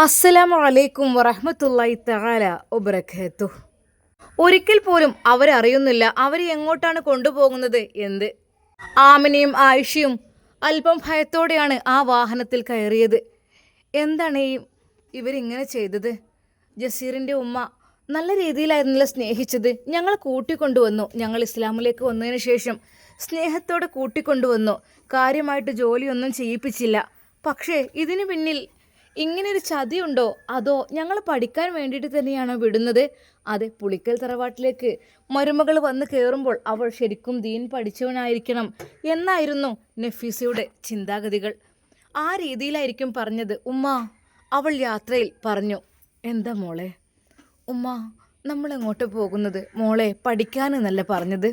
അസ്സലാമു അലൈക്കും വറഹ്മത്തുള്ളാഹി തആല വബറകാതുഹു. ഒരിക്കൽ പോലും അവരറിയുന്നില്ല അവരെ എങ്ങോട്ടാണ് കൊണ്ടുപോകുന്നത് എന്ന്. ആമിനയും ആയിഷയും അല്പം ഭയത്തോടെയാണ് ആ വാഹനത്തിൽ കയറിയത്. എന്താണ് ഇവരിങ്ങനെ ചെയ്തത്? ജസീറിൻ്റെ ഉമ്മ നല്ല രീതിയിലായിരുന്നില്ല സ്നേഹിച്ചത്. ഞങ്ങൾ കൂട്ടിക്കൊണ്ടുവന്നു. ഞങ്ങൾ ഇസ്ലാമിലേക്ക് വന്നതിന് ശേഷം സ്നേഹത്തോടെ കൂട്ടിക്കൊണ്ടുവന്നു. കാര്യമായിട്ട് ജോലിയൊന്നും ചെയ്യിപ്പിച്ചില്ല. പക്ഷേ ഇതിനു പിന്നിൽ ഇങ്ങനൊരു ചതിയുണ്ടോ? അതോ ഞങ്ങൾ പഠിക്കാൻ വേണ്ടിയിട്ട് തന്നെയാണോ വിടുന്നത്? അതെ, പുളിക്കൽ തറവാട്ടിലേക്ക് മരുമകൾ വന്ന് കയറുമ്പോൾ അവൾ ശരിക്കും ദീൻ പഠിച്ചവനായിരിക്കണം എന്നായിരുന്നു നഫീസയുടെ ചിന്താഗതികൾ. ആ രീതിയിലായിരിക്കും പറഞ്ഞത്. ഉമ്മ അവൾ യാത്രയിൽ പറഞ്ഞു. എന്താ മോളെ? ഉമ്മ, നമ്മളെങ്ങോട്ട് പോകുന്നത്? മോളെ പഠിക്കാനെന്നല്ല പറഞ്ഞത്.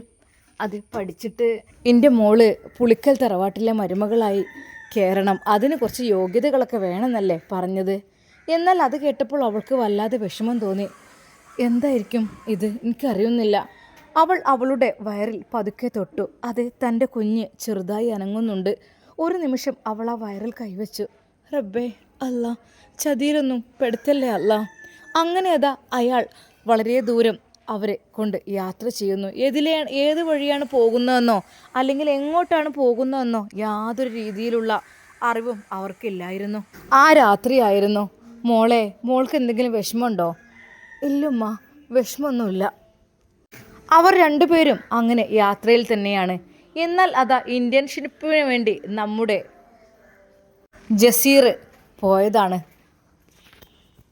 അത് പഠിച്ചിട്ട് എൻ്റെ മോള് പുളിക്കൽ തറവാട്ടിലെ മരുമകളായി കയറണം. അതിന് കുറച്ച് യോഗ്യതകളൊക്കെ വേണമെന്നല്ലേ പറഞ്ഞത്. എന്നാൽ അത് കേട്ടപ്പോൾ അവൾക്ക് വല്ലാതെ വിഷമം തോന്നി. എന്തായിരിക്കും ഇത്? എനിക്കറിയുന്നില്ല. അവൾ അവളുടെ വയറിൽ പതുക്കെ തൊട്ടു. അത് തൻ്റെ കുഞ്ഞ് ചെറുതായി അനങ്ങുന്നുണ്ട്. ഒരു നിമിഷം അവൾ ആ വയറിൽ കൈവച്ചു. റബ്ബേ അല്ല, ചതിയിലൊന്നും പെടുത്തല്ലേ അല്ല. അങ്ങനെ അതാ അയാൾ വളരെ ദൂരം അവരെ കൊണ്ട് യാത്ര ചെയ്യുന്നു. ഏത് വഴിയാണ് പോകുന്നതെന്നോ അല്ലെങ്കിൽ എങ്ങോട്ടാണ് പോകുന്നതെന്നോ യാതൊരു രീതിയിലുള്ള അറിവും അവർക്കില്ലായിരുന്നു. ആ രാത്രിയായിരുന്നു. മോൾക്ക് എന്തെങ്കിലും വിഷമമുണ്ടോ? ഇല്ലുമ്മ, വിഷമമൊന്നുമില്ല. അവർ രണ്ടുപേരും അങ്ങനെ യാത്രയിൽ തന്നെയാണ്. എന്നാൽ അതാ ഇന്റേൺഷിപ്പിന് വേണ്ടി നമ്മുടെ ജസീർ പോയതാണ്.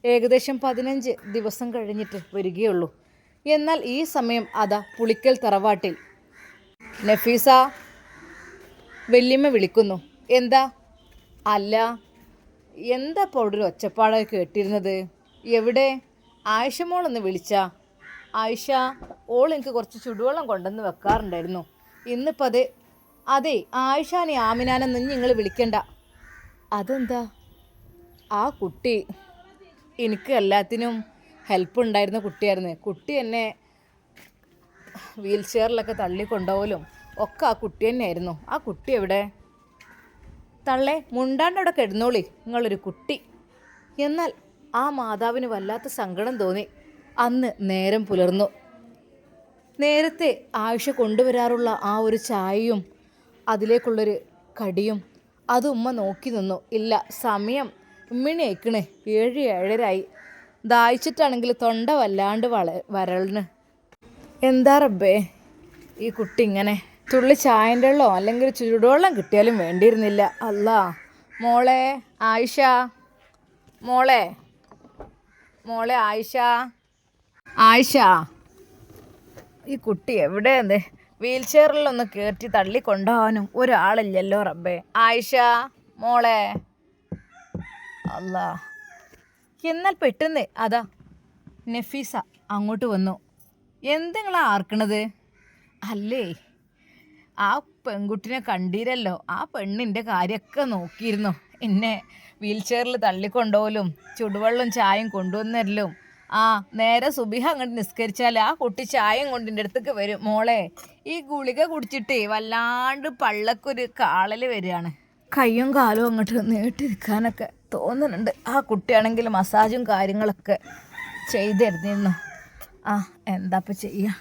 ഏകദേശം 15 ദിവസം കഴിഞ്ഞിട്ട് വരികയുള്ളൂ. എന്നാൽ ഈ സമയം അതാ പുളിക്കൽ തറവാട്ടിൽ നഫീസ, വല്യമ്മ വിളിക്കുന്നു. എന്താ? അല്ല, എന്താ ഇപ്പോൾ അവിടെ ഒരു ഒച്ചപ്പാടൊക്കെ കേട്ടിരുന്നത്? എവിടെ? ആയിഷ മോളൊന്ന് വിളിച്ചാ? ആയിഷ ഓൾ എനിക്ക് കുറച്ച് ചുടുവെള്ളം കൊണ്ടുവന്ന് വെക്കാറുണ്ടായിരുന്നു. ഇന്നിപ്പോൾ അതെ ആയിഷാനെ ആമിനാനെന്ന് നിങ്ങൾ വിളിക്കണ്ട. അതെന്താ? ആ കുട്ടി എനിക്ക് എല്ലാത്തിനും ഹെൽപ്പ് ഉണ്ടായിരുന്ന കുട്ടിയായിരുന്നു. കുട്ടി എന്നെ വീൽ ചെയറിലൊക്കെ തള്ളിക്കൊണ്ടുപോകലും ഒക്കെ ആ കുട്ടി തന്നെയായിരുന്നു. ആ കുട്ടി എവിടെ? തള്ളേ, മുണ്ടാണ്ടവിടെ കിടന്നോളി, നിങ്ങളൊരു കുട്ടി. എന്നാൽ ആ മാതാവിന് വല്ലാത്ത സങ്കടം തോന്നി. അന്ന് നേരം പുലർന്നു. നേരത്തെ ആയിഷ കൊണ്ടുവരാറുള്ള ആ ഒരു ചായയും അതിലേക്കുള്ളൊരു കടിയും അത് ഉമ്മ നോക്കി നിന്നു. ഇല്ല, സമയം ഉമ്മിണി അയക്കണേ, 7-7:30 ദാഹിച്ചിട്ടാണെങ്കിൽ തൊണ്ട വല്ലാണ്ട് വരളിന്. എന്താ റബ്ബേ ഈ കുട്ടി ഇങ്ങനെ? തുള്ളി ചായൻ്റെ വെള്ളമോ അല്ലെങ്കിൽ ചുടുവെള്ളം കിട്ടിയാലും വേണ്ടിയിരുന്നില്ല. അല്ലാ. മോളെ ആയിഷ, മോളെ ആയിഷ, ആയിഷ, ഈ കുട്ടി എവിടെയെന്ന്? വീൽ ചെയറിലൊന്ന് കയറ്റി തള്ളിക്കൊണ്ടുപോകാനും ഒരാളില്ലല്ലോ റബ്ബേ. ആയിഷ മോളെ, അല്ലാ. എന്നാൽ പെട്ടെന്ന് അതാ നഫീസ അങ്ങോട്ട് വന്നു. എന്തെങ്ങളാ ആർക്കണത്? അല്ലേ, ആ പെൺകുട്ടിനെ കണ്ടീരല്ലോ. ആ പെണ്ണിൻ്റെ കാര്യമൊക്കെ നോക്കിയിരുന്നു. എന്നെ വീൽ ചെയറിൽ തള്ളിക്കൊണ്ടുപോലും ചുടുവെള്ളം ചായയും കൊണ്ടുവന്നരലും. നേരെ സുബിഹ അങ്ങോട്ട് നിസ്കരിച്ചാൽ ആ കുട്ടി ചായയും കൊണ്ട് എൻ്റെ അടുത്തേക്ക് വരും. മോളെ, ഈ ഗുളിക കുടിച്ചിട്ടേ വല്ലാണ്ട് പള്ളക്കൊരു കാളൽ വരികയാണ്. കയ്യും കാലും അങ്ങോട്ട് നീട്ടി നിൽക്കാനൊക്കെ തോന്നുന്നുണ്ട്. ആ കുട്ടിയാണെങ്കിൽ മസാജും കാര്യങ്ങളൊക്കെ ചെയ്തിരുന്നിരുന്നു. എന്താപ്പം ചെയ്യുക,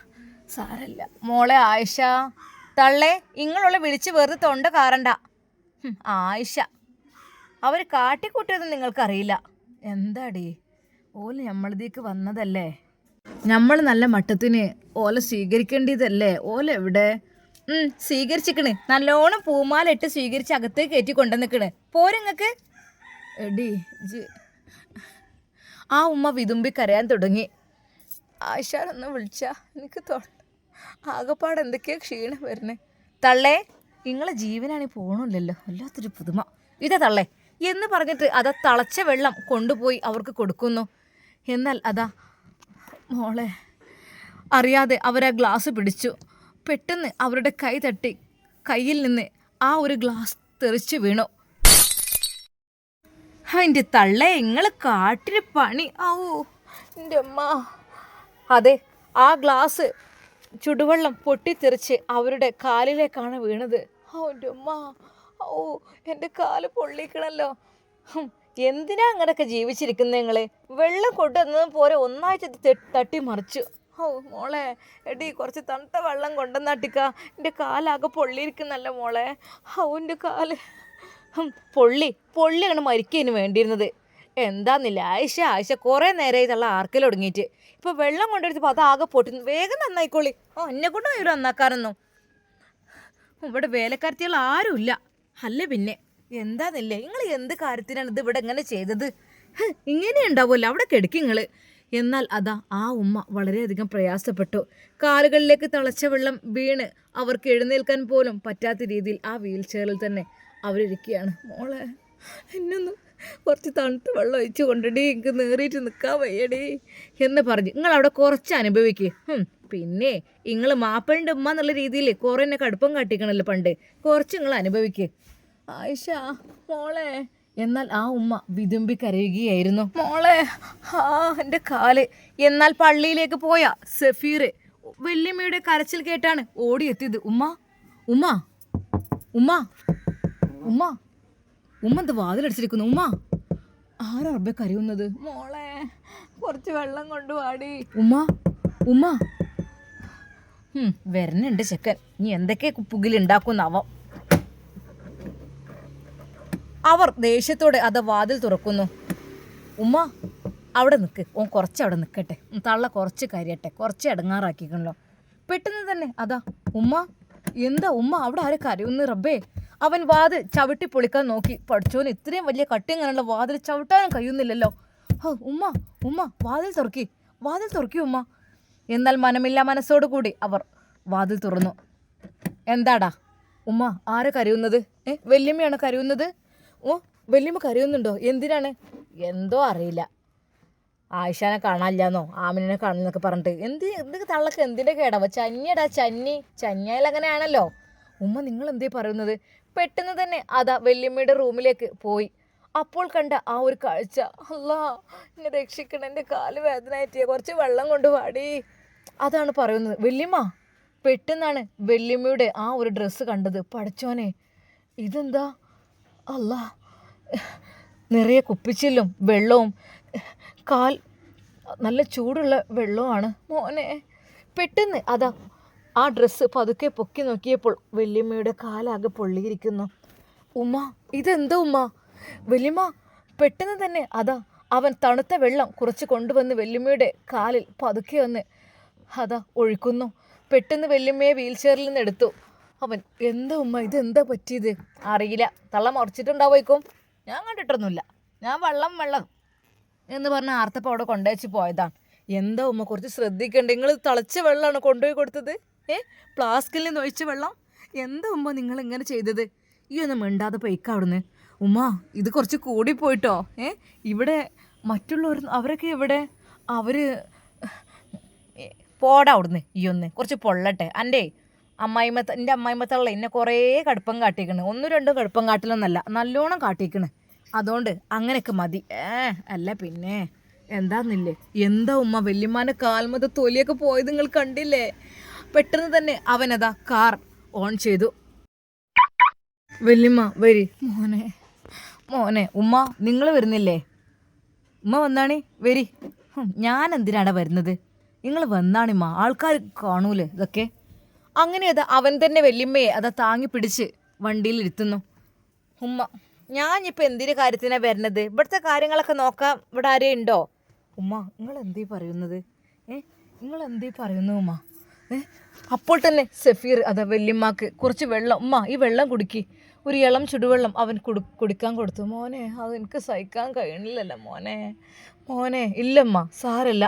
സാരല്ല. മോളെ ആയിഷ, തള്ളേ ഇങ്ങളുള്ള വിളിച്ച് വെറുതെ തൊണ്ട കാറണ്ട. ആയിഷ, അവർ കാട്ടിക്കൂട്ടിയതൊന്നും നിങ്ങൾക്കറിയില്ല. എന്താടി, ഓല് നമ്മളിതേക്ക് വന്നതല്ലേ, നമ്മൾ നല്ല മട്ടത്തിന് ഓലെ സ്വീകരിക്കേണ്ടതല്ലേ. ഓലെവിടെ? സ്വീകരിച്ചിക്കണ്. നല്ലോണം പൂമാലിട്ട് സ്വീകരിച്ച് അകത്തേക്ക് കയറ്റി കൊണ്ടുവന്നിക്കണ്. പോരങ്ങക്ക് എടി ആ ഉമ്മ വിതുമ്പി കരയാൻ തുടങ്ങി. ആയിഷാനൊന്ന് വിളിച്ചാ എനിക്ക് ആകെപ്പാട് എന്തൊക്കെയോ ക്ഷീണം വരുന്നേ. തള്ളേ, നിങ്ങളെ ജീവനാണ് പോകണില്ലല്ലോ, വല്ലാത്തൊരു പുതുമ. ഇതാ തള്ളേ എന്ന് പറഞ്ഞിട്ട് അതാ തിളച്ച വെള്ളം കൊണ്ടുപോയി അവർക്ക് കൊടുക്കുന്നു. എന്നാൽ അതാ മോളെ അറിയാതെ അവരാ ഗ്ലാസ് പിടിച്ചു. പെട്ടെന്ന് അവരുടെ കൈ തട്ടി കയ്യിൽ നിന്ന് ആ ഒരു ഗ്ലാസ് തെറിച്ച് വീണു. എൻ്റെ തള്ളേ, നിങ്ങൾ കാട്ടിന് പണി. എൻ്റെ അമ്മ. അതെ, ആ ഗ്ലാസ് ചുടുവെള്ളം പൊട്ടിത്തെറിച്ച് അവരുടെ കാലിലേക്കാണ് വീണത്. എൻ്റെ അമ്മ. എൻ്റെ കാല് പൊള്ളിക്കണല്ലോ. എന്തിനാ അങ്ങനെയൊക്കെ ജീവിച്ചിരിക്കുന്നത് നിങ്ങൾ? വെള്ളം കൊണ്ടുവന്നതും പോരെ ഒന്നാഴ്ച തട്ടി മറിച്ചു. ഓ മോളെ, എടി കുറച്ച് തണുത്ത വെള്ളം കൊണ്ടുവന്നാട്ടിക്ക, എൻ്റെ കാലാകെ പൊള്ളിയിരിക്കുന്നല്ല മോളെ. എൻ്റെ കാല് പൊള്ളി അങ്ങനെ മരിക്കതിന് വേണ്ടിയിരുന്നത്. എന്താന്നില്ല ആയിഷ കുറേ നേരമായി തള്ള ആർക്കൽ തുടങ്ങിയിട്ട്. ഇപ്പോൾ വെള്ളം കൊണ്ടെടുത്തപ്പോൾ അതാകെ പൊട്ടുന്നു. വേഗം നന്നായിക്കോളി. എന്നെ കൊണ്ട് ഇവർ നന്നാക്കാറൊന്നും ഇവിടെ വേലക്കാരത്തികൾ ആരുമില്ല. അല്ലേ പിന്നെ എന്താന്നില്ലേ, നിങ്ങൾ എന്ത് കാര്യത്തിനാണ് ഇത് ഇവിടെ ഇങ്ങനെ ചെയ്തത്? ഇങ്ങനെ ഉണ്ടാവുമല്ലോ, അവിടെ കിടക്കി നിങ്ങൾ. എന്നാൽ അതാ ആ ഉമ്മ വളരെയധികം പ്രയാസപ്പെട്ടു. കാലുകളിലേക്ക് തിളച്ച വെള്ളം വീണ് അവർക്ക് എഴുന്നേൽക്കാൻ പോലും പറ്റാത്ത രീതിയിൽ ആ വീൽ ചെയറിൽ തന്നെ അവരിയ്ക്കുകയാണ്. മോളെ, എന്നൊന്ന് കുറച്ച് തണുത്ത വെള്ളം ഒഴിച്ച് കൊണ്ടിടി, എനിക്ക് നേറിയിട്ട് നിൽക്കാൻ വയ്യടി എന്ന് പറഞ്ഞ് നിങ്ങൾ അവിടെ കുറച്ച് അനുഭവിക്കുക. പിന്നെ നിങ്ങൾ മാപ്പിളിൻ്റെ ഉമ്മ എന്നുള്ള രീതിയിൽ കുറേ എന്നെ കടുപ്പം കാട്ടിക്കണല്ലോ പണ്ട്, കുറച്ച് നിങ്ങൾ അനുഭവിക്കുക. ആയിഷ മോളെ. എന്നാൽ ആ ഉമ്മ വിതുമ്പി കരയുകയായിരുന്നു. മോളെ, എൻ്റെ കാല്. എന്നാൽ പള്ളിയിലേക്ക് പോയ സഫീർ വല്യമ്മയുടെ കരച്ചിൽ കേട്ടാണ് ഓടിയെത്തിയത്. ഉമ്മ ഉമ്മ ഉമ്മ ഉമ്മ ഉമ്മ എന്ത് വാതിലടിച്ചിരിക്കുന്നു? ഉമ്മ, ആരാ റബ്ബെ കരയുന്നത്? മോളെ, കുറച്ച് വെള്ളം കൊണ്ടുവാടി. ഉമ്മ ഉമ്മ വരണുണ്ട് ചെക്കൻ. നീ എന്തൊക്കെ പുകിലുണ്ടാക്കുന്നാവാം. അവർ ദേഷ്യത്തോടെ അത് വാതിൽ തുറക്കുന്നു. ഉമ്മ അവിടെ നിൽക്ക്, ഓൻ കുറച്ചവിടെ നിൽക്കട്ടെ, തള്ള കുറച്ച് കരിയട്ടെ, കുറച്ച് ഇടങ്ങാറാക്കിക്കണല്ലോ. പെട്ടെന്ന് തന്നെ അതാ ഉമ്മ. എന്താ ഉമ്മ, അവിടെ ആരെ കരയുന്നു റബ്ബേ? അവൻ വാതിൽ ചവിട്ടി പൊളിക്കാൻ നോക്കി. പഠിച്ചോന് ഇത്രയും വലിയ കട്ടിങ്ങനെയുള്ള വാതിൽ ചവിട്ടാനും കഴിയുന്നില്ലല്ലോ. ഉമ്മ ഉമ്മ വാതിൽ തുറക്കി ഉമ്മ. എന്നാൽ മനമില്ല മനസ്സോടു കൂടി അവർ വാതിൽ തുറന്നു. എന്താടാ ഉമ്മ, ആരെ കരയുന്നത്? വല്യമ്മയാണ് കരയുന്നത്. ഓ, വല്യമ്മ കരയുന്നുണ്ടോ? എന്തിനാണ്? എന്തോ അറിയില്ല, ആയിഷാനെ കാണാനില്ലാന്നോ ആമിനെ കാണുന്നൊക്കെ പറഞ്ഞിട്ട്. എന്തൊക്കെ തള്ളക്ക് എന്തിൻ്റെ കേടാവോ? ചന്നിയടാ ചന്നിയാൽ അങ്ങനെയാണല്ലോ. ഉമ്മ, നിങ്ങൾ എന്തേ പറയുന്നത്? പെട്ടെന്ന് തന്നെ അതാ വല്യമ്മയുടെ റൂമിലേക്ക് പോയി. അപ്പോൾ കണ്ട ആ ഒരു കാഴ്ച, അല്ലാ എന്നെ രക്ഷിക്കണം, എൻ്റെ കാല് വേദനയായിട്ട് കുറച്ച് വെള്ളം കൊണ്ട് വാടി. അതാണ് പറയുന്നത്. വല്യമ്മ പെട്ടെന്നാണ് വല്യമ്മയുടെ ആ ഒരു ഡ്രസ്സ് കണ്ടത്. പഠിച്ചോനെ, ഇതെന്താ? അല്ലാ, നിറയെ കുപ്പിച്ചില്ലും വെള്ളവും, കാൽ നല്ല ചൂടുള്ള വെള്ളവുമാണ് മോനെ. പെട്ടെന്ന് അതാ ആ ഡ്രസ്സ് പതുക്കെ പൊക്കി നോക്കിയപ്പോൾ വല്യമ്മയുടെ കാലാകെ പൊള്ളിയിരിക്കുന്നു. ഉമ്മ, ഇതെന്താ ഉമ്മ? വല്യമ്മ പെട്ടെന്ന് തന്നെ അതാ അവൻ തണുത്ത വെള്ളം കുറച്ച് കൊണ്ടുവന്ന് വല്യമ്മയുടെ കാലിൽ പതുക്കെ വന്ന് അതാ ഒഴിക്കുന്നു. പെട്ടെന്ന് വല്യമ്മയെ വീൽ ചെയറിൽ നിന്ന് എടുത്തു അവൻ. എന്താ ഉമ്മ, ഇതെന്താ പറ്റിയത്? അറിയില്ല, തള്ള മുറച്ചിട്ടുണ്ടാവുമായിരിക്കും, ഞാൻ കണ്ടിട്ടൊന്നുമില്ല. ഞാൻ വെള്ളം എന്ന് പറഞ്ഞ ആർത്തപ്പം അവിടെ കൊണ്ടുവച്ച് പോയതാണ്. എന്താ ഉമ്മ, കുറച്ച് ശ്രദ്ധിക്കണ്ടേ? നിങ്ങൾ തിളച്ച വെള്ളമാണ് കൊണ്ടുപോയി കൊടുത്തത്? ഫ്ലാസ്കിൽ നിന്ന് ഒഴിച്ച വെള്ളം. എന്താ ഉമ്മ നിങ്ങൾ ഇങ്ങനെ ചെയ്തത്? ഈ ഒന്നും മിണ്ടാതെ പൊയ്ക്ക അവിടുന്ന്. ഉമ്മ, ഇത് കുറച്ച് കൂടിപ്പോയിട്ടോ. ഇവിടെ മറ്റുള്ളവർ അവരൊക്കെ എവിടെ? അവർ പോടാ അവിടുന്ന്. ഈ ഒന്ന് കുറച്ച് പൊള്ളട്ടെ. എൻ്റെ അമ്മായിമ്മത്തള്ള എന്നെ കുറേ കടുപ്പം കാട്ടിക്കണ്. 1-2 കടുപ്പം കാട്ടിലൊന്നല്ല, നല്ലോണം കാട്ടിക്കണ്. അതുകൊണ്ട് അങ്ങനെയൊക്കെ മതി. അല്ല പിന്നെ എന്താന്നില്ലേ? എന്താ ഉമ്മ, വല്യമ്മാൻ്റെ കാൽമത തൊലിയൊക്കെ പോയത് നിങ്ങൾ കണ്ടില്ലേ? പെട്ടെന്ന് തന്നെ അവനതാ കാർ ഓൺ ചെയ്തു. വല്യമ്മ വരി. മോനെ ഉമ്മ, നിങ്ങൾ വരുന്നില്ലേ? ഉമ്മ വന്നാണി വരി. ഞാൻ എന്തിനാണ് വരുന്നത്? നിങ്ങൾ വന്നാണിമ്മ, ആൾക്കാർ കാണൂലേ ഇതൊക്കെ. അങ്ങനെ അതാ അവൻ തന്നെ വല്യമ്മയെ അതാ താങ്ങി പിടിച്ച് വണ്ടിയിൽ ഇരുത്തുന്നു. ഉമ്മ, ഞാനിപ്പോൾ എന്തിൻ്റെ കാര്യത്തിനാണ് വരുന്നത്? ഇവിടുത്തെ കാര്യങ്ങളൊക്കെ നോക്കാം ഇവിടെ ആരെയും ഉണ്ടോ? ഉമ്മ, നിങ്ങൾ എന്തീ പറയുന്നത്? നിങ്ങൾ എന്തീ പറയുന്നു ഉമ്മ? അപ്പോൾ തന്നെ സഫീർ അതാ വല്യമ്മക്ക് കുറച്ച് വെള്ളം, ഉമ്മ ഈ വെള്ളം കുടിക്കി, ഒരു ഇളം ചുടുവെള്ളം അവൻ കുടിക്കാൻ കൊടുത്തു. മോനെ, അത് എനിക്ക് സഹിക്കാൻ കഴിയണില്ലല്ലോ മോനെ. ഇല്ലമ്മ, സാരല്ല.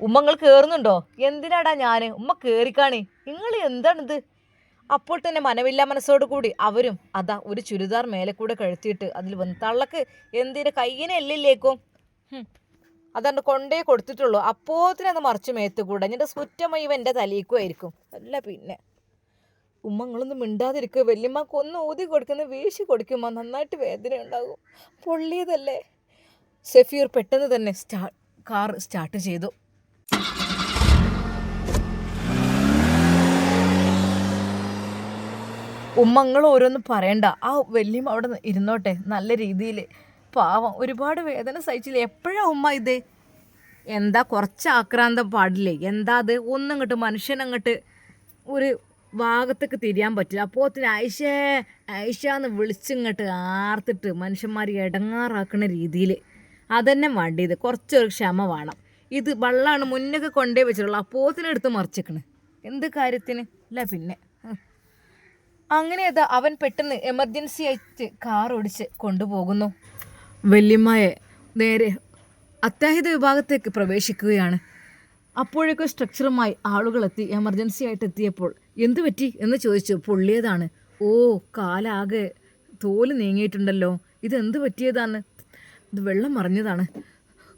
ഉമ്മ നിങ്ങൾ കയറുന്നുണ്ടോ? എന്തിനാടാ ഞാൻ? ഉമ്മ കയറിക്കാണി. നിങ്ങൾ എന്താണിത്? അപ്പോൾ തന്നെ മനമില്ല മനസ്സോടു കൂടി അവരും അതാ ഒരു ചുരിദാർ മേലെ കൂടെ കഴുത്തിയിട്ട് അതിൽ വന്ന്. തള്ളക്ക് എന്തിന് കയ്യിനെ എല്ലില്ലേക്കും അതാണ്ട് കൊണ്ടേ കൊടുത്തിട്ടുള്ളൂ. അപ്പോത്തിനത് മറിച്ച് മേത്തുകൂടെ എന്നിട്ട് സുറ്റമായി എൻ്റെ തലയിക്കുമായിരിക്കും. അല്ല പിന്നെ ഉമ്മങ്ങളൊന്നും മിണ്ടാതിരിക്കുക. വല്യമ്മക്ക് ഒന്ന് ഊതി കൊടുക്കുന്ന വീശി കൊടുക്കുമ്പോൾ നന്നായിട്ട് വേദന ഉണ്ടാകും. പൊള്ളിയതല്ലേ. സഫീർ പെട്ടെന്ന് തന്നെ കാർ സ്റ്റാർട്ട് ചെയ്തു. ഉമ്മങ്ങൾ ഓരോന്നും പറയണ്ട, ആ വല്യമ്മ അവിടെ ഇരുന്നോട്ടെ, നല്ല രീതിയിൽ പാവം ഒരുപാട് വേദന സഹിച്ചില്ല. എപ്പോഴാ ഉമ്മ ഇത്? എന്താ കുറച്ച് ആക്രാന്തം പാടില്ലേ? എന്താ അത്? ഒന്നിങ്ങോട്ട് മനുഷ്യനങ്ങോട്ട് ഒരു ഭാഗത്തേക്ക് തിരിയാൻ പറ്റില്ല. അപ്പോത്തിന് ഐഷ എന്ന് വിളിച്ചിങ്ങോട്ട് ആർത്തിട്ട് മനുഷ്യന്മാർ ഇടങ്ങാറാക്കുന്ന രീതിയിൽ അതന്നെ വേണ്ടിയത്. കുറച്ചൊരു ക്ഷമ വേണം. ഇത് വെള്ളമാണ് മുന്നൊക്കെ കൊണ്ടേ വെച്ചിട്ടുള്ളൂ, അപ്പോത്തിനെടുത്ത് മറിച്ചിക്കണ്. എന്ത് കാര്യത്തിന്? അല്ല പിന്നെ അങ്ങനെ അതാ അവൻ പെട്ടെന്ന് എമർജൻസി ആയിട്ട് കാർ ഓടിച്ച് കൊണ്ടുപോകുന്നു. വല്യമ്മയെ നേരെ അത്യാഹിത വിഭാഗത്തേക്ക് പ്രവേശിക്കുകയാണ്. അപ്പോഴേക്കും സ്ട്രക്ചറുമായി ആളുകളെത്തി. എമർജൻസി ആയിട്ട് എത്തിയപ്പോൾ എന്തു പറ്റി എന്ന് ചോദിച്ചു. പൊള്ളിയതാണ്. ഓ, കാലാകെ തോല് നീങ്ങിയിട്ടുണ്ടല്ലോ. ഇതെന്ത് പറ്റിയതാണ്? ഇത് വെള്ളം മറിഞ്ഞതാണ്.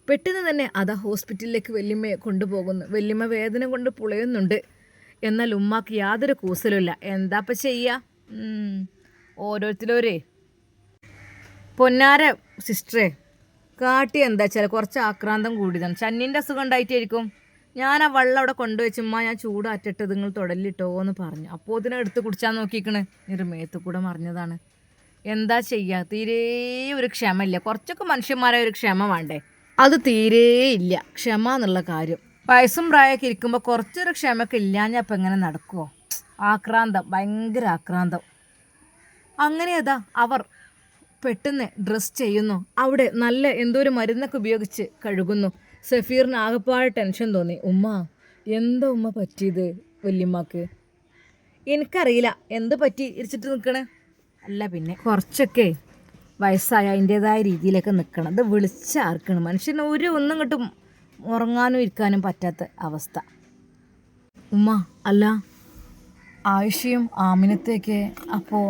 പെട്ടെന്ന് തന്നെ അതാ ഹോസ്പിറ്റലിലേക്ക് വല്യമ്മയെ കൊണ്ടുപോകുന്നു. വല്യമ്മ വേദന കൊണ്ട് പുളയുന്നുണ്ട്. എന്നാൽ ഉമ്മാക്ക് യാതൊരു കൂസലുമില്ല. എന്താപ്പ ചെയ്യുക? ഓരോരുത്തരോരേ പൊന്നാര സിസ്റ്ററെ കാട്ടി എന്താ വെച്ചാൽ കുറച്ച് ആക്രാന്തം കൂടിയതാണ്. ചന്നിൻ്റെ അസുഖം ഉണ്ടായിട്ടായിരിക്കും. ഞാൻ ആ വെള്ളം അവിടെ കൊണ്ടുവച്ചുമ്മ ഞാൻ ചൂടാറ്റിട്ട് നിങ്ങൾ തുടലിട്ടോ എന്ന് പറഞ്ഞു. അപ്പോൾ ഇതിനെ എടുത്ത് കുടിച്ചാൽ നോക്കിക്കണ്. മേത്ത് കൂടെ മറിഞ്ഞതാണ്. എന്താ ചെയ്യുക? തീരെ ഒരു ക്ഷമയില്ല. കുറച്ചൊക്കെ മനുഷ്യന്മാരെ ഒരു ക്ഷമ വേണ്ടേ? അത് തീരേ ഇല്ല ക്ഷമ എന്നുള്ള കാര്യം. വയസ്സും പ്രായമൊക്കെ ഇരിക്കുമ്പോൾ കുറച്ചൊരു ക്ഷമയൊക്കെ ഇല്ലാഞ്ഞാൽ അപ്പം എങ്ങനെ നടക്കുമോ? ആക്രാന്തം, ഭയങ്കര ആക്രാന്തം. അങ്ങനെ അതാ അവർ പെട്ടെന്ന് ഡ്രസ്സ് ചെയ്യുന്നു. അവിടെ നല്ല എന്തോ ഒരു മരുന്നൊക്കെ ഉപയോഗിച്ച് കഴുകുന്നു. സഫീറിന് ആകെപ്പാടെ ടെൻഷൻ തോന്നി. ഉമ്മ എന്താ ഉമ്മ പറ്റിയത് വല്യമ്മക്ക്? എനിക്കറിയില്ല എന്ത് പറ്റി ഇരിച്ചിട്ട് നിൽക്കണേ. അല്ല പിന്നെ കുറച്ചൊക്കെ വയസ്സായ അതിൻ്റേതായ രീതിയിലൊക്കെ നിൽക്കണം. അത് വിളിച്ചാർക്കണം. മനുഷ്യന് ഒന്നും കിട്ടും ഉറങ്ങാനും ഇരിക്കാനും പറ്റാത്ത അവസ്ഥ. ഉമ്മ അല്ല ആയിഷയും ആമിനത്തേക്ക് അപ്പോൾ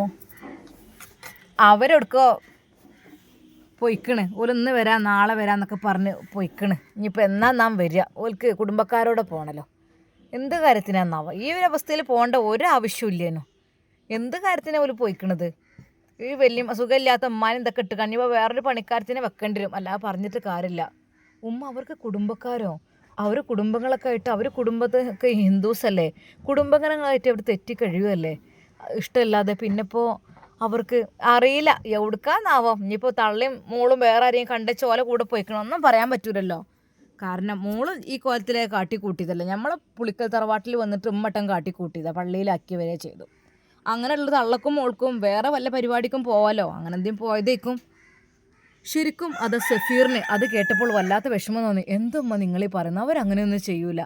അവരെടുക്കോ പൊയ്ക്കണ്. ഓലിന്ന് വരാം നാളെ വരാമെന്നൊക്കെ പറഞ്ഞ് പൊയ്ക്കണ്. ഇനിയിപ്പോൾ എന്നാ നാം വരിക? ഓൽക്ക് കുടുംബക്കാരോടെ പോകണല്ലോ. എന്ത് കാര്യത്തിനാന്നാവുക? ഈ ഒരു അവസ്ഥയിൽ പോകേണ്ട ഒരു ആവശ്യമില്ലേനോ. എന്ത് കാര്യത്തിനാണ് ഓല് പോയിക്കണത്? ഈ വലിയ സുഖമില്ലാത്ത ഉമ്മാനും ഇതൊക്കെ ഇട്ട് കഞ്ഞിപ്പോൾ വേറൊരു പണിക്കാരത്തിനെ വെക്കേണ്ടി വരും. അല്ലാതെ പറഞ്ഞിട്ട് കാര്യമില്ല. ഉമ്മ അവർക്ക് കുടുംബക്കാരോ? അവർ കുടുംബങ്ങളൊക്കെ ആയിട്ട് അവർ കുടുംബത്തൊക്കെ ഹിന്ദുസല്ലേ, കുടുംബങ്ങളായിട്ട് അവർ തെറ്റിക്കഴിയുമല്ലേ ഇഷ്ടമല്ലാതെ. പിന്നെ ഇപ്പോൾ അവർക്ക് അറിയില്ല എവിടുക്കാന്നാവോ. ഇനിയിപ്പോൾ തള്ളിയും മോളും വേറെ ആരെയും കണ്ട ചോല കൂടെ പോയിക്കണം ഒന്നും പറയാൻ പറ്റൂലല്ലോ. കാരണം മോള് ഈ കോലത്തിലെ കാട്ടിക്കൂട്ടിയതല്ലേ. നമ്മളെ പുളിക്കൽ തറവാട്ടിൽ വന്നിട്ട് ഉമ്മട്ടം കാട്ടിക്കൂട്ടിയതാണ്, പള്ളിയിലാക്കി വരെ ചെയ്തു. അങ്ങനെയുള്ള തള്ളക്കും മോൾക്കും വേറെ വല്ല പരിപാടിക്കും പോവാലോ, അങ്ങനെ എന്തെങ്കിലും പോയതേക്കും. ശരിക്കും അത് സഫീറിന് അത് കേട്ടപ്പോൾ വല്ലാത്ത വിഷമം തോന്നി. എന്തുമ്മ നിങ്ങളീ പറയുന്നത്? അവരങ്ങനെയൊന്നും ചെയ്യൂല.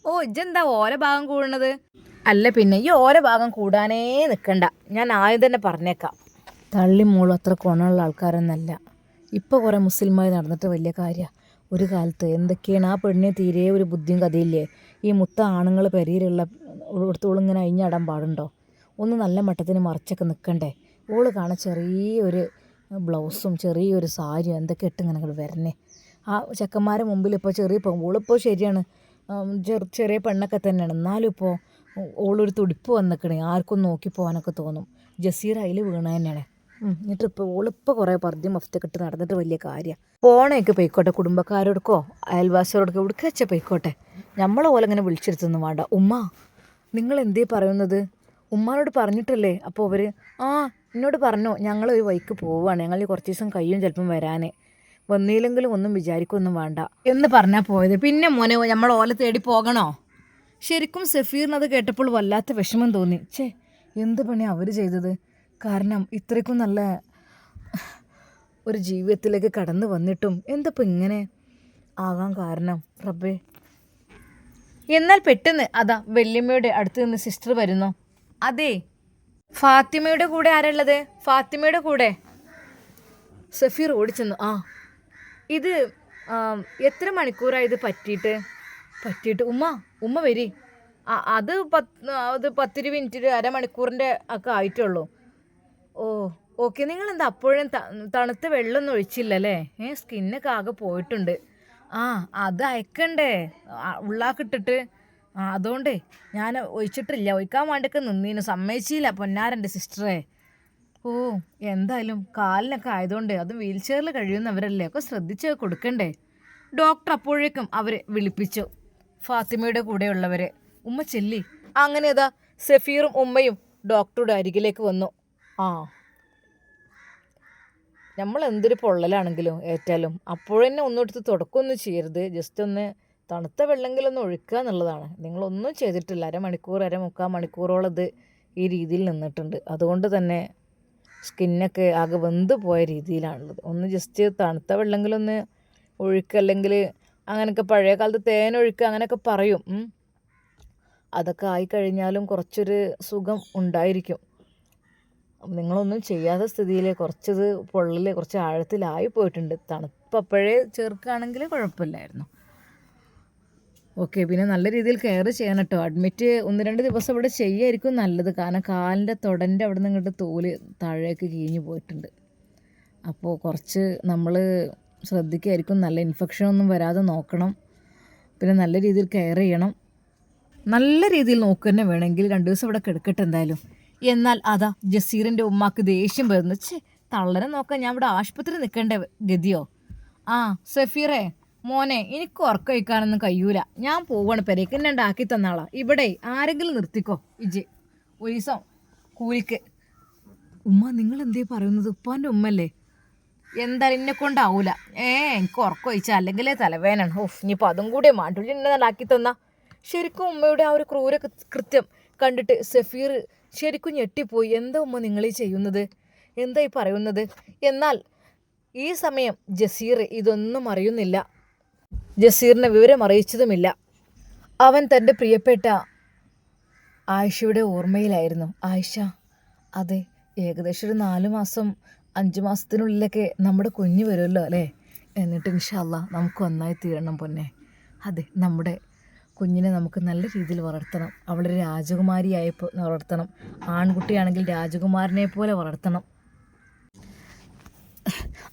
ഓ ഇജ്ജെന്താ ഓരോ ഭാഗം കൂടുന്നത്? അല്ല പിന്നെ ഈ ഓരോ ഭാഗം കൂടാനേ നിൽക്കണ്ട. ഞാൻ ആദ്യം തന്നെ പറഞ്ഞേക്കാം, തള്ളി മോളും അത്ര ഗുണമുള്ള ആൾക്കാരൊന്നല്ല. ഇപ്പോൾ കുറേ മുസ്ലിമായി നടന്നിട്ട് വലിയ കാര്യമാണ്. ഒരു കാലത്ത് എന്തൊക്കെയാണ് ആ പെണ്ണിന് തീരെ ഒരു ബുദ്ധിയും കഥയില്ലേ. ഈ മുത്ത ആണുങ്ങൾ പെരയിലുള്ള ഇങ്ങനെ അഴിഞ്ഞാടാൻ പാടുണ്ടോ? ഒന്ന് നല്ല മട്ടത്തിന് മറിച്ചൊക്കെ നിൽക്കണ്ടേ? ഓള് കാണാൻ ചെറിയൊരു ബ്ലൗസും ചെറിയൊരു സാരിയും എന്തൊക്കെ ഇട്ട് ഇങ്ങനെ വരണേ. ആ ചെക്കന്മാരെ മുമ്പിൽ ഇപ്പോൾ ചെറിയ ഓളിപ്പോൾ ശരിയാണ് ചെറിയ പെണ്ണൊക്കെ തന്നെയാണ്. എന്നാലും ഇപ്പോൾ ഓളൊരു തുടിപ്പ് വന്നിക്കണേ. ആർക്കും നോക്കി പോകാനൊക്കെ തോന്നും. ജസീർ അതിൽ വീണ തന്നെയാണ്. എന്നിട്ട് ഇപ്പോൾ ഓളിപ്പോൾ കുറേ പർദ്ദയും മഫ്തൊക്കെ ഇട്ട് നടന്നിട്ട് വലിയ കാര്യമാണ്. പോണേക്ക് പൊയ്ക്കോട്ടെ, കുടുംബക്കാരോടക്കോ അയൽവാസിയോടൊക്കെ എവിടേക്ക് വെച്ചാൽ പൊയ്ക്കോട്ടെ. നമ്മളെ പോലെ ഇങ്ങനെ വിളിച്ചെടുത്തൊന്നും വേണ്ട. ഉമ്മ നിങ്ങൾ എന്തേ പറയുന്നത്? ഉമ്മാനോട് പറഞ്ഞിട്ടല്ലേ? അപ്പോൾ അവർ എന്നോട് പറഞ്ഞു ഞങ്ങളൊരു വഴിക്ക് പോവുകയാണ്, ഞങ്ങൾ കുറച്ച് ദിവസം കഴിയും ചിലപ്പം വരാൻ, വന്നില്ലെങ്കിലും ഒന്നും വിചാരിക്കൊന്നും വേണ്ട എന്ന് പറഞ്ഞാൽ പോയത്. പിന്നെ മോനെ നമ്മൾ ഓല തേടി പോകണോ? ശരിക്കും സഫീറിനത് കേട്ടപ്പോൾ വല്ലാത്ത വിഷമം തോന്നി. എന്ത് പണിയാണ് അവർ ചെയ്തത്? കാരണം ഇത്രയ്ക്കും നല്ല ഒരു ജീവിതത്തിലേക്ക് കടന്നു വന്നിട്ടും എന്തപ്പോൾ ഇങ്ങനെ ആകാൻ കാരണം റബ്ബേ. എന്നാൽ പെട്ടെന്ന് അതാ വല്യമ്മയുടെ അടുത്ത് നിന്ന് സിസ്റ്റർ വരുന്നു. അതെ, ഫാത്തിമയുടെ കൂടെ ആരുള്ളത്? ഫാത്തിമയുടെ കൂടെ സഫീർ ഓടിച്ചെന്നു. ഇത് എത്ര മണിക്കൂറായി ഇത് പറ്റിയിട്ട്? ഉമ്മ വരി. അത് 10 മിനിറ്റ് അരമണിക്കൂറിൻ്റെ ഒക്കെ ആയിട്ടുള്ളൂ. ഓ ഓക്കെ. നിങ്ങളെന്താ അപ്പോഴും തണുത്ത വെള്ളമൊന്നും ഒഴിച്ചില്ലല്ലേ? സ്കിന്നൊക്കെ ആകെ പോയിട്ടുണ്ട്. അത് അയക്കണ്ടേ ഉള്ളാക്കിട്ടിട്ട്? അതുകൊണ്ടേ ഞാൻ ഒഴിച്ചിട്ടില്ല. ഒഴിക്കാൻ വേണ്ടിയൊക്കെ നിന്നീനു, സമ്മതിച്ചില്ല പൊന്നാരൻ്റെ സിസ്റ്ററെ. ഓ എന്തായാലും കാലിനൊക്കെ ആയതുകൊണ്ട് അതും വീൽ ചെയറിൽ കഴിയുന്നവരല്ലേ, ഒക്കെ ശ്രദ്ധിച്ച് കൊടുക്കണ്ടേ? ഡോക്ടർ അപ്പോഴേക്കും അവരെ വിളിപ്പിച്ചു, ഫാത്തിമയുടെ കൂടെയുള്ളവരെ. ഉമ്മ ചെല്ലി. അങ്ങനെ അതാ സഫീറും ഉമ്മയും ഡോക്ടറുടെ അരികിലേക്ക് വന്നു. നമ്മൾ എന്തൊരു പൊള്ളലാണെങ്കിലും ഏറ്റാലും അപ്പോഴന്നെ ഒന്നും എടുത്ത് തുടക്കമൊന്നും ചെയ്യരുത്. ജസ്റ്റ് ഒന്ന് തണുത്ത വെള്ളമെങ്കിലൊന്ന് ഒഴിക്കുക എന്നുള്ളതാണ്. നിങ്ങളൊന്നും ചെയ്തിട്ടില്ല. അരമണിക്കൂർ 3/4 മണിക്കൂറോളം ഇത് ഈ രീതിയിൽ നിന്നിട്ടുണ്ട്. അതുകൊണ്ട് തന്നെ സ്കിന്നൊക്കെ ആകെ വെന്ത് പോയ രീതിയിലാണുള്ളത്. ഒന്ന് ജസ്റ്റ് തണുത്ത വെള്ളമെങ്കിലൊന്ന് ഒഴുക്കുക, അല്ലെങ്കിൽ അങ്ങനെയൊക്കെ പഴയ കാലത്ത് തേനൊഴുക്കുക അങ്ങനെയൊക്കെ പറയും. അതൊക്കെ ആയിക്കഴിഞ്ഞാലും കുറച്ചൊരു സുഖം ഉണ്ടായിരിക്കും. നിങ്ങളൊന്നും ചെയ്യാത്ത സ്ഥിതിയിൽ കുറച്ചത് പൊള്ളൽ കുറച്ച് ആഴത്തിലായി പോയിട്ടുണ്ട്. തണുപ്പ് അപ്പോഴേ ചേർക്കുകയാണെങ്കിൽ കുഴപ്പമില്ലായിരുന്നു. ഓക്കെ, പിന്നെ നല്ല രീതിയിൽ കെയർ ചെയ്യണം കേട്ടോ. അഡ്മിറ്റ് 1-2 ദിവസം ഇവിടെ ചെയ്യായിരിക്കും നല്ലത്. കാരണം കാലിൻ്റെ തൊടൻ്റെ അവിടെ നിന്ന് ഇങ്ങോട്ട് തോല് താഴേക്ക് കീഞ്ഞു പോയിട്ടുണ്ട്. അപ്പോൾ കുറച്ച് നമ്മൾ ശ്രദ്ധിക്കുകയായിരിക്കും. നല്ല ഇൻഫെക്ഷനൊന്നും വരാതെ നോക്കണം. പിന്നെ നല്ല രീതിയിൽ കെയർ ചെയ്യണം. നല്ല രീതിയിൽ നോക്കുക തന്നെ വേണമെങ്കിൽ 2 ദിവസം ഇവിടെ കിടക്കട്ടെ എന്തായാലും. എന്നാൽ അതാ ജസീറിൻ്റെ ഉമ്മാക്ക് ദേഷ്യം വരുന്നു. തള്ളനെ നോക്കാൻ ഞാൻ ഇവിടെ ആശുപത്രി നിൽക്കേണ്ട ഗതിയോ? സഫീറേ മോനെ, എനിക്ക് ഉറക്കം വയ്ക്കാനൊന്നും കഴിയൂല, ഞാൻ പോവാണ് പെരേക്ക്, എന്നെ ഉണ്ടാക്കി തന്നാളാ. ഇവിടെ ആരെങ്കിലും നിർത്തിക്കോ ഇജ് ഒരു ദിവസം കൂലിക്ക്. ഉമ്മ നിങ്ങൾ എന്തേ പറയുന്നത്? ഉപ്പാൻ്റെ ഉമ്മല്ലേ? എന്തായാലും എന്നെ കൊണ്ടാവൂല. എനിക്ക് ഉറക്കം വയ്ച്ചാൽ അല്ലെങ്കിലേ തലവേനാണ്. ഇനിയിപ്പോൾ അതും കൂടെ മാറ്റുള്ളി എന്നെ ഉണ്ടാക്കി തന്നാ. ശരിക്കും ഉമ്മയുടെ ആ ഒരു ക്രൂര കൃത്യം കണ്ടിട്ട് സഫീർ ശരിക്കും ഞെട്ടിപ്പോയി. എന്താ ഉമ്മ നിങ്ങളീ ചെയ്യുന്നത്? എന്താ ഈ പറയുന്നത്? എന്നാൽ ഈ സമയം ജസീർ ഇതൊന്നും അറിയുന്നില്ല. ജസീറിനെ വിവരം അറിയിച്ചതുമില്ല. അവൻ തൻ്റെ പ്രിയപ്പെട്ട ആയിഷയുടെ ഓർമ്മയിലായിരുന്നു. ആയിഷ, അതെ, ഏകദേശം ഒരു 4 മാസം 5 മാസത്തിനുള്ളിലൊക്കെ നമ്മുടെ കുഞ്ഞ് വരുമല്ലോ അല്ലേ? എന്നിട്ട് ഇൻഷാ അല്ലാഹ് നമുക്ക് ഒന്നായി തീരണം പൊന്നെ. അതെ, നമ്മുടെ കുഞ്ഞിനെ നമുക്ക് നല്ല രീതിയിൽ വളർത്തണം. അവളൊരു രാജകുമാരിയായപ്പോൾ വളർത്തണം. ആൺകുട്ടിയാണെങ്കിൽ രാജകുമാരനെ പോലെ വളർത്തണം.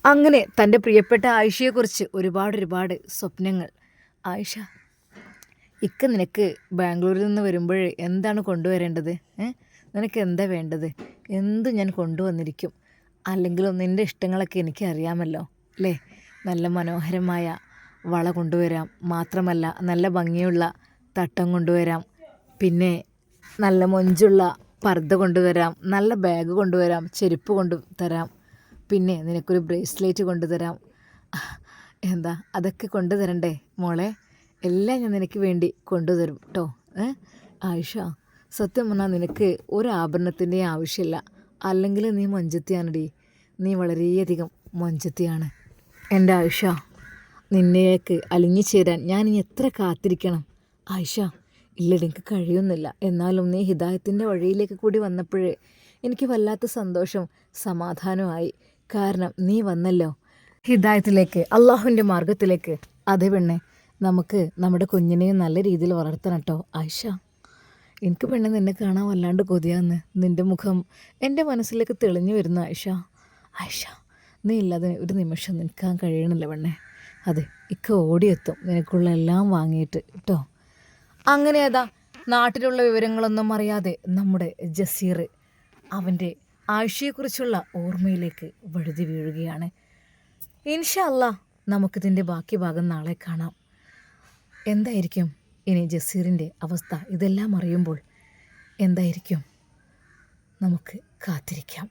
അങ്ങനെ തൻ്റെ പ്രിയപ്പെട്ട ആയിഷയെക്കുറിച്ച് ഒരുപാട് സ്വപ്നങ്ങൾ. ആയിഷ, നിനക്ക് ബാംഗ്ലൂരിൽ നിന്ന് വരുമ്പോൾ എന്താണ് കൊണ്ടുവരേണ്ടത്? നിനക്ക് എന്താ വേണ്ടത്? എന്ത് ഞാൻ കൊണ്ടുവന്നിരിക്കും. അല്ലെങ്കിലും നിൻ്റെ ഇഷ്ടങ്ങളൊക്കെ എനിക്ക് അറിയാമല്ലോ അല്ലേ? നല്ല മനോഹരമായ വള കൊണ്ടുവരാം. മാത്രമല്ല നല്ല ഭംഗിയുള്ള തട്ടം കൊണ്ടുവരാം. പിന്നെ നല്ല മൊഞ്ചുള്ള പർദ്ദ കൊണ്ടുവരാം. നല്ല ബാഗ് കൊണ്ടുവരാം. ചെരുപ്പ് കൊണ്ടുതരാം. പിന്നെ നിനക്കൊരു ബ്രേസ്ലെറ്റ് കൊണ്ടുതരാം. എന്താ അതൊക്കെ കൊണ്ടുതരണ്ടേ മോളെ? എല്ലാം ഞാൻ നിനക്ക് വേണ്ടി കൊണ്ടുതരും കേട്ടോ. ആയിഷ, സത്യം പറഞ്ഞാൽ നിനക്ക് ഒരു ആഭരണത്തിൻ്റെ ആവശ്യമില്ല. അല്ലെങ്കിൽ നീ മൊഞ്ചത്തിയാണടി. നീ വളരെയധികം മൊഞ്ചത്തിയാണ് എൻ്റെ ആയിഷ. നിന്നേക്ക് അലിഞ്ഞു ചേരാൻ ഞാൻ ഇനി എത്ര കാത്തിരിക്കണം ആയിഷ? ഇല്ലടി, എനിക്ക് കഴിയുന്നില്ല. എന്നാലും നീ ഹിദായത്തിൻ്റെ വഴിയിലേക്ക് കൂടി വന്നപ്പോഴേ എനിക്ക് വല്ലാത്ത സന്തോഷം സമാധാനമായി. കാരണം നീ വന്നല്ലോ ഹിദായത്തിലേക്ക്, അള്ളാഹുവിൻ്റെ മാർഗത്തിലേക്ക്. അതേ പെണ്ണെ, നമുക്ക് നമ്മുടെ കുഞ്ഞിനെയും നല്ല രീതിയിൽ വളർത്തണം കേട്ടോ ആയിഷ. എനിക്ക് പെണ്ണെ നിന്നെ കാണാൻ വല്ലാണ്ട് കൊതിയാന്ന്. നിൻ്റെ മുഖം എൻ്റെ മനസ്സിലേക്ക് തെളിഞ്ഞു വരുന്നു ആയിഷ. ആയിഷ, നീ ഇല്ലാതെ ഒരു നിമിഷം നിൽക്കാൻ കഴിയണില്ല പെണ്ണെ. അതെ, ഓടിയെത്തും നിനക്കുള്ള എല്ലാം വാങ്ങിയിട്ട് കേട്ടോ. അങ്ങനെ അതാ നാട്ടിലുള്ള വിവരങ്ങളൊന്നും അറിയാതെ നമ്മുടെ ജസീർ അവൻ്റെ ആയിഷയെക്കുറിച്ചുള്ള ഓർമ്മയിലേക്ക് വഴുതി വീഴുകയാണ്. ഇൻഷാ അല്ലാഹ് നമുക്കിതിൻ്റെ ബാക്കി ഭാഗം നാളെ കാണാം. എന്തായിരിക്കും ഇനി ജസീറിൻ്റെ അവസ്ഥ? ഇതെല്ലാം അറിയുമ്പോൾ എന്തായിരിക്കും? നമുക്ക് കാത്തിരിക്കാം.